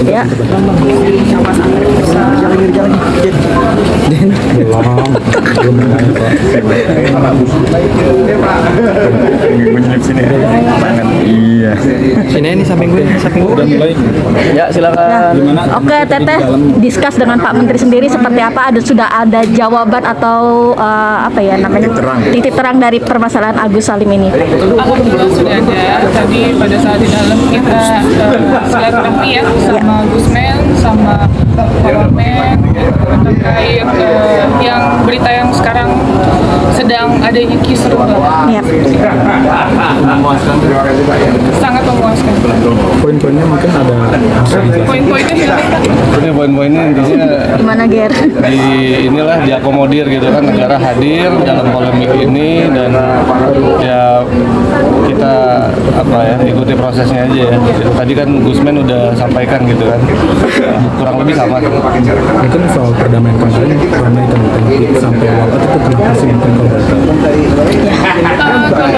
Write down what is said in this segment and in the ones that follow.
Ya. Iya. Sini ini samping gue. Udah mulai. Ya, silakan. Oke, Teteh, diskus dengan Pak Menteri sendiri seperti apa? Sudah ada jawaban atau apa ya namanya? Titik terang dari permasalahan Agus Salim ini. Alhamdulillah sudah ada. Tadi pada saat di dalam kita silaturahmi ya sama Gusmen, sama Parlemen terkait yang berita yang sekarang sedang adanya kisruh. Ya. Sangat memuaskan. Poin-poinnya mungkin ada. Poin-poinnya silakan. Ini poin-poinnya intinya Gimana, Ger? di inilah diakomodir gitu kan, negara hadir dalam polemik ini dan ya kita apa ya ikuti prosesnya aja ya. Tadi kan Gusmen udah sampaikan gitu kan, kurang lebih sama. Mungkin soal perdamaian kemarin ramai tentang sampai wafat itu kenapa sih mungkin Kalau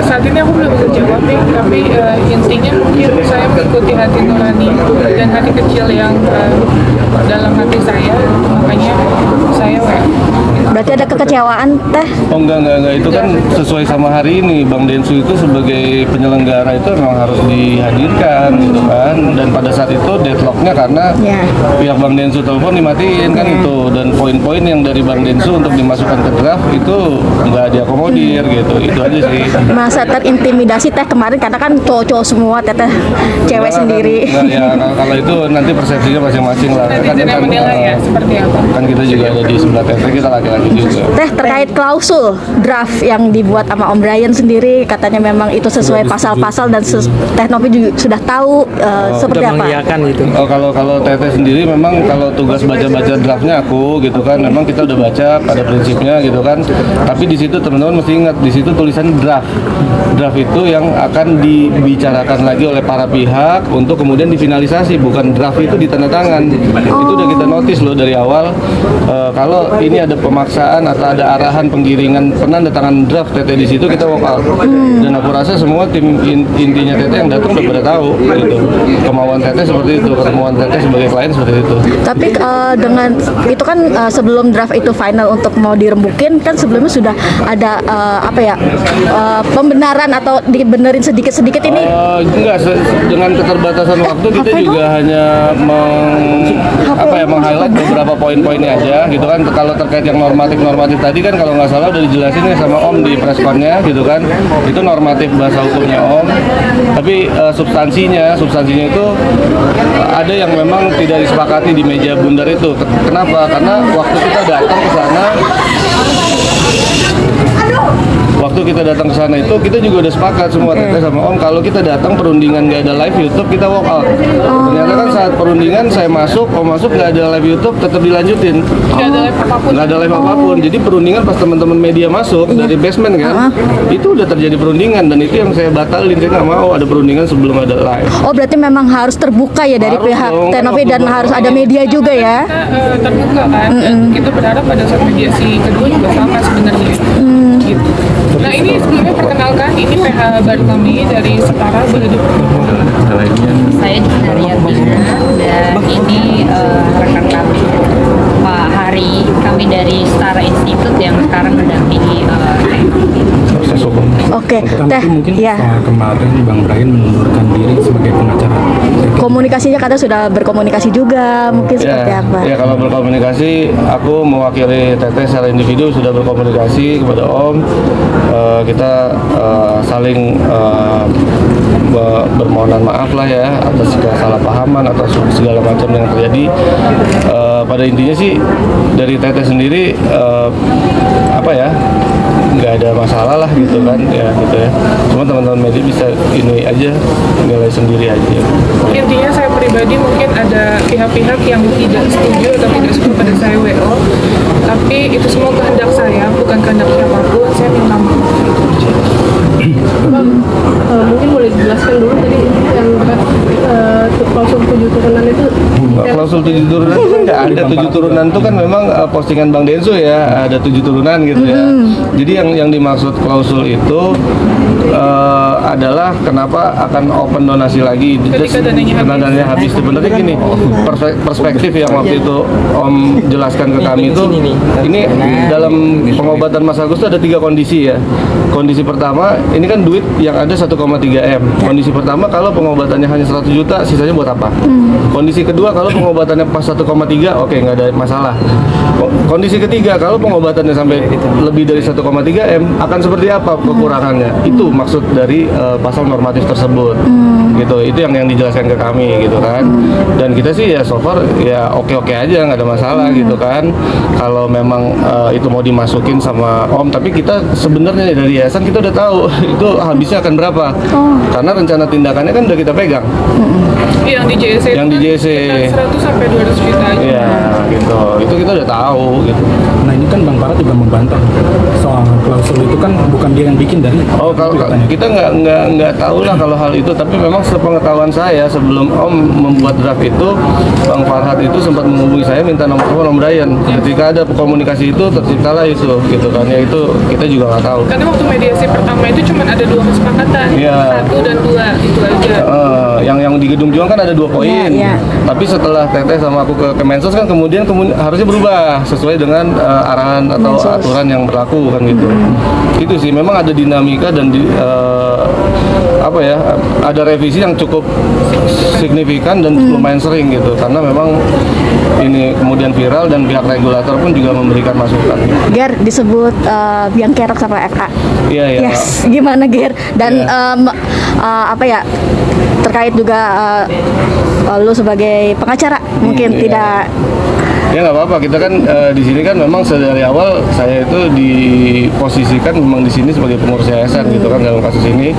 saat ini aku belum bisa jawab nih, tapi intinya mungkin saya mengikuti hati nurani dan hati kecil yang dalam hati saya, makanya saya Berarti ada kekecewaan, Teh? Oh enggak, itu kan sesuai sama hari ini. Bang Densu itu sebagai penyelenggara itu memang harus dihadirkan gitu kan. Dan pada saat itu deadlocknya karena pihak Bang Densu telepon dimatiin kan itu. Dan poin-poin yang dari Bang Densu untuk dimasukkan ke draft itu nggak diakomodir gitu. Itu aja sih. Masa terintimidasi Teh kemarin karena kan cowok-cowok semua, Teteh cewek sendiri. Ya kalau itu nanti persepsinya masing-masing lah. netizen yang menilai ya seperti apa. Kan kita juga ada di sebelah Teteh, kita laki-laki juga. Teh, terkait klausul draft yang dibuat sama Om Brian sendiri, katanya memang itu sesuai pasal-pasal dan Teh Novi juga sudah tahu seperti Udah apa? mengiyakan gitu. Oh kalau Teteh sendiri memang kalau tugas baca-baca draftnya aku gitu kan, memang kita udah baca pada prinsipnya gitu kan. Tapi di situ teman-teman mesti ingat, di situ tulisan draft. Draft itu yang akan dibicarakan lagi oleh para pihak untuk kemudian difinalisasi, bukan draft itu ditandatangan. Itu udah kita notice loh dari awal. Kalau ini ada pemaksaan atau ada arahan penggiringan penandatangan draft Teteh di situ, kita walk out. Dan aku rasa semua tim intinya Teteh yang datang udah pada tahu gitu. Kemauan Teteh seperti itu, kemauan Teteh sebagai klien seperti itu. Tapi dengan itu kan sebelum draft itu final untuk mau dirembukin kan sebelumnya sudah ada pembenaran atau dibenerin sedikit-sedikit ini. Enggak, dengan keterbatasan waktu kita juga hanya meng-highlight beberapa poin-poinnya aja gitu kan. Kalau terkait yang normatif tadi kan kalau nggak salah udah dijelasin ya sama Om di pressconnya gitu kan, itu normatif bahasa hukumnya Om. Tapi substansinya itu ada yang memang tidak disepakati di meja bundar itu. Kenapa? Karena waktu kita datang ke sana itu kita juga udah sepakat semua Teteh sama Om, kalau kita datang perundingan nggak ada live YouTube kita walk out. Ternyata kan saat perundingan saya masuk, Om masuk nggak ada live YouTube tetap dilanjutin. Nggak ada live apapun. Jadi perundingan pas teman-teman media masuk dari basement kan, itu udah terjadi perundingan dan itu yang saya batalin. Saya nggak mau ada perundingan sebelum ada live. Oh, berarti memang harus terbuka ya dari Harus pihak dong, Teh Novi dan harus ada media juga ya. Kita terbuka kan, dan kita berharap pada saat mediasi kedua juga sama sebenarnya. Gitu. Nah ini sebelumnya perkenalkan, ini PH baru kami dari Setara Begitu. Saya Junaria Tina dan ini rekan kami Pak Hari, kami dari Setara Institute yang sekarang mendampingi Proses hukum. Oke, Kita Teh, mungkin ya. soal kemarin Bang Brian mengundurkan diri sebagai pengacara. Komunikasinya katanya sudah berkomunikasi juga, mungkin seperti apa? Ya kalau berkomunikasi, aku mewakili Teteh secara individu sudah berkomunikasi kepada Om. Kita saling bermohonan maaf lah ya atas segala salah pahaman atau segala macam yang terjadi. Pada intinya sih dari Teteh sendiri nggak ada masalah lah gitu kan ya gitu ya. Cuma teman-teman media bisa ini aja nilai sendiri aja. Intinya saya pribadi mungkin ada pihak-pihak yang tidak setuju atau tidak suka pada saya WO, tapi itu semua kehendak saya, bukan kehendak siapapun. Saya minta maaf. Mungkin boleh dijelaskan dulu tadi yang klausul 7 turunan itu. Klausul 7 turunan itu nggak ada ada 7 turunan itu kan memang postingan Bang Denso ya, ada 7 turunan gitu ya. Jadi yang dimaksud klausul itu adalah kenapa akan open donasi lagi Ketika dananya habis. Sebenarnya gini, perspektif yang waktu itu Om jelaskan ke kami itu, ini dalam pengobatan Mas Agus itu ada 3 kondisi ya. Kondisi pertama, ini kan duit yang ada 1,3 M. Kondisi pertama, kalau pengobatannya hanya 100 juta, sisanya buat apa? Kondisi kedua, kalau pengobatannya pas 1,3, oke, nggak ada masalah. Kondisi ketiga, kalau pengobatannya sampai lebih dari 1,3 M, akan seperti apa kekurangannya? Itu maksud dari pasal normatif tersebut. Gitu, itu yang dijelaskan ke kami gitu kan. Dan kita sih ya so far ya oke aja, nggak ada masalah gitu kan. Kalau memang itu mau dimasukin sama Om, tapi kita sebenarnya dari yayasan kita udah tahu itu habisnya akan berapa. Karena rencana tindakannya kan udah kita pegang. Yang di JSC Yang di JSC. 100 sampai 200 juta aja. Iya, gitu. Itu kita udah tahu gitu. Nah ini kan Bang Farhat juga membantah soal klausul itu kan bukan dia yang bikin dari. Oh, kalau kita nggak tahu lah kalau hal itu, tapi memang sepengetahuan saya sebelum Om membuat draft itu, Bang Farhat itu sempat menghubungi saya minta nomor Brian. Ketika ada komunikasi itu terciptalah itu, gitu kan? Ya itu kita juga nggak tahu. Karena waktu mediasi pertama itu cuma ada 2 kesepakatan, Iya. 1 dan 2 itu aja. Yang di Gedung Juang kan ada 2 poin. Iya. Tapi setelah Teteh sama aku ke Kemensos kan kemudian harusnya berubah sesuai dengan arahan atau aturan yang berlaku kan gitu. Itu sih memang ada dinamika dan ada revisi yang cukup signifikan dan lumayan sering gitu, karena memang ini kemudian viral dan pihak regulator pun juga memberikan masukan. Ger disebut biang kerok sama FA. Iya. Yes, gimana Ger? Dan terkait juga lu sebagai pengacara mungkin tidak. Ya nggak apa-apa, kita kan di sini kan memang dari awal saya itu diposisikan memang di sini sebagai pengurus yayasan gitu kan dalam kasus ini.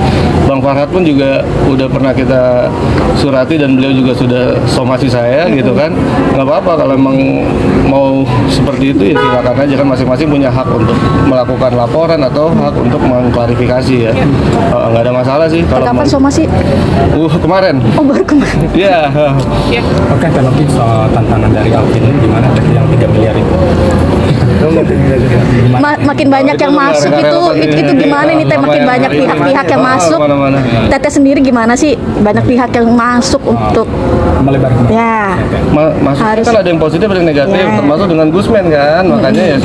Bang Farhat pun juga udah pernah kita surati dan beliau juga sudah somasi saya gitu kan. Nggak apa-apa kalau memang mau seperti itu ya silakan aja kan, masing-masing punya hak untuk melakukan laporan atau hak untuk mengklarifikasi ya. Nggak ada masalah sih kalau Kapan somasi? kemarin. Oh, baru kemarin. Iya. Oke, kalau soal tantangan dari Alvin ini gimana Teh yang 3 miliar itu? Makin banyak yang masuk itu gimana nih Teh? Makin banyak pihak-pihak yang masuk. Teteh sendiri gimana sih? Banyak pihak yang masuk untuk Melebarkan. ya. Maksudnya Harus. kan ada yang positif ada yang negatif, Ya. termasuk dengan Gusmen kan, makanya ya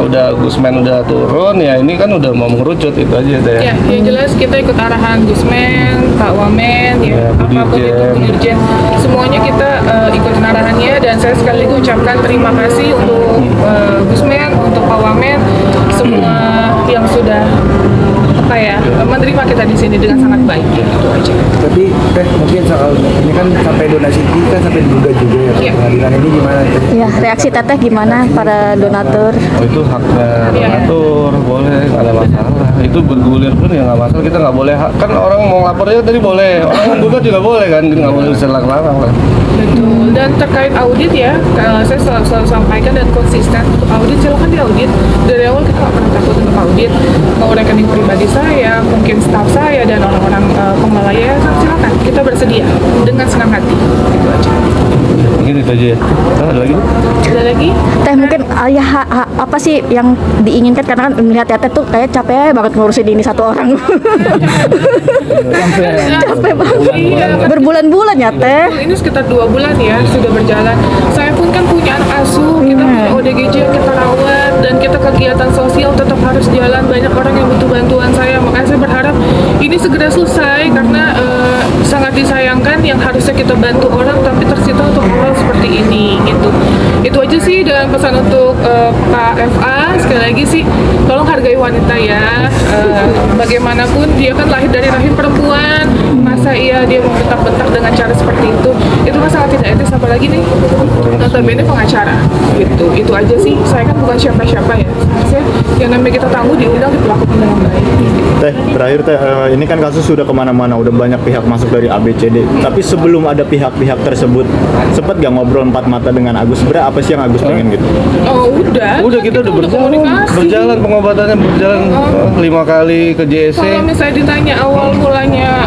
udah Gusmen udah turun, ya ini kan udah mau mengerucut itu aja deh. Ya, yang jelas kita ikut arahan Gusmen, Pak Wamen, Ya, Bu apapun itu, Dirjen. Bu Dirjen. Semuanya kita ikutin arahannya, dan saya sekali lagi ucapkan terima kasih untuk Gusmen, untuk Pak Wamen, semua yang sudah menerima kita di sini dengan sangat baik. Itu aja. Tapi Teh mungkin soal ini kan sampai donasi kan sampai diduga juga ya Iya. pengadilan ini gimana Teh? Ya, reaksi Teteh gimana para donatur? Oh, itu haknya donatur, boleh, nggak ada masalah. Itu bergulir pun ya nggak masalah, kita nggak boleh kan orang mau lapornya tadi boleh, orang mau gugat juga boleh kan, nggak boleh dilarang lah. Betul. Dan terkait audit ya, saya selalu sampaikan dan konsisten untuk audit, silakan diaudit. Dari awal kita nggak pernah takut untuk audit. Mau rekening pribadi saya, mungkin staf saya dan orang-orang pengelola yayasan, silakan. Kita bersedia dengan senang hati. Itu aja. Mungkin itu aja ya. Ada lagi? Ada lagi? Teh mungkin apa sih yang diinginkan, karena kan melihat Teteh tuh kayak capek banget ngurusin ini satu orang. Capek banget. Iya, kan. Berbulan-bulan ya Teh. Ini sekitar 2 bulan ya sudah berjalan. Saya pun kan punya anak asuh, kita punya ODGJ yang kita rawat, dan kita kegiatan sosial tetap harus jalan. Banyak orang yang butuh bantuan saya, makanya saya berharap ini segera selesai, karena sangat disayangkan yang harusnya kita bantu orang tapi tersita untuk hal seperti ini gitu. Itu aja sih, dan pesan untuk Pak FA sekali lagi sih, tolong hargai wanita ya. Bagaimanapun dia kan lahir dari rahim perempuan, masa iya dia mau bentak-bentak dengan cara seperti itu kan sangat tidak etis, apalagi nih notabene pengacara gitu. Itu aja sih, saya kan bukan siapa-siapa ya, saya yang namanya kita tamu diundang diperlakukan dengan baik. Teh terakhir Teh ini kan kasus sudah kemana-mana, udah banyak pihak masuk dari ABCD. Tapi sebelum ada pihak-pihak tersebut, sempat gak ngobrol 4 mata dengan Agus? Sebenarnya apa sih yang Agus pengen gitu? Oh udah Udah kita udah berjalan komunikasi. Berjalan pengobatannya berjalan 5 kali ke JSC. Kalau misalnya ditanya awal mulanya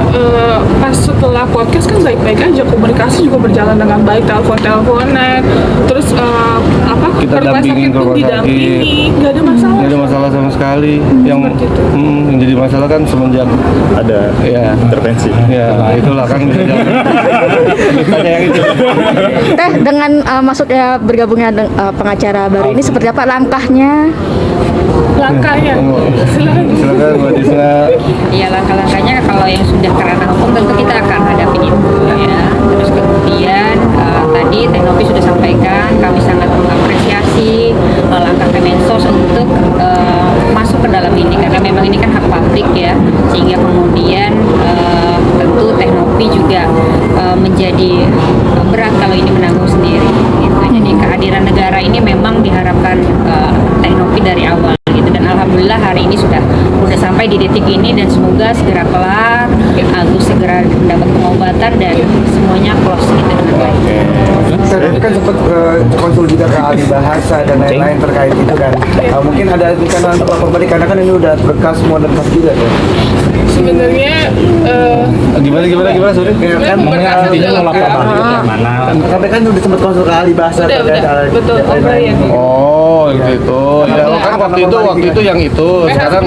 pas setelah podcast kan baik-baik aja, komunikasi juga berjalan dengan baik, telepon-teleponan, terus Kita ke rumah dampingin sakit ke pun rumah didampingi, sakit. nggak ada masalah. Nggak ada masalah sama sekali. Yang jadi masalah kan semenjak Ada ya intervensi. ya itulah kan bisa jalan. Tanya yang itu. Teh, dengan masuknya bergabungnya pengacara baru ini seperti apa langkahnya? Langkahnya, silakan. Silakan Mbak Disna. Ya langkah-langkahnya kalau yang sudah ke ranah hukum tentu kita akan hadapi itu ya. Terus kemudian tadi Teknopi sudah sampaikan kami sangat mengapresiasi langkah Kemensos untuk masuk ke dalam ini karena memang ini kan hak publik ya, sehingga kemudian tentu Teknopi juga menjadi berat kalau ini menanggung sendiri gitu. Jadi kehadiran negara ini memang diharapkan Teknopi dari awal gitu, dan alhamdulillah hari ini sudah sampai di titik ini dan semoga segera kelar, Agus segera mendapat pengobatan dan semuanya close gitu dengan baik. Saya kan sempat konsul juga ke ahli bahasa dan lain-lain terkait itu kan. Mungkin ada rencana untuk lapor balik karena kan ini udah berkas semua lengkap juga kan. Sebenarnya Gimana sorry? Ya, kan Artinya lo lapor balik ke mana? sampai kan udah sempat konsul ke ahli bahasa udah betul O'Brien. Oh gitu. Ya kan waktu itu yang itu. Sekarang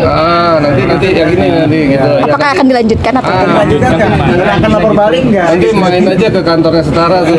nanti yang ini nanti gitu. Ya, Apakah akan dilanjutkan atau lanjutkan nggak? Akan lapor balik nggak? nanti main aja ke kantornya Setara tuh.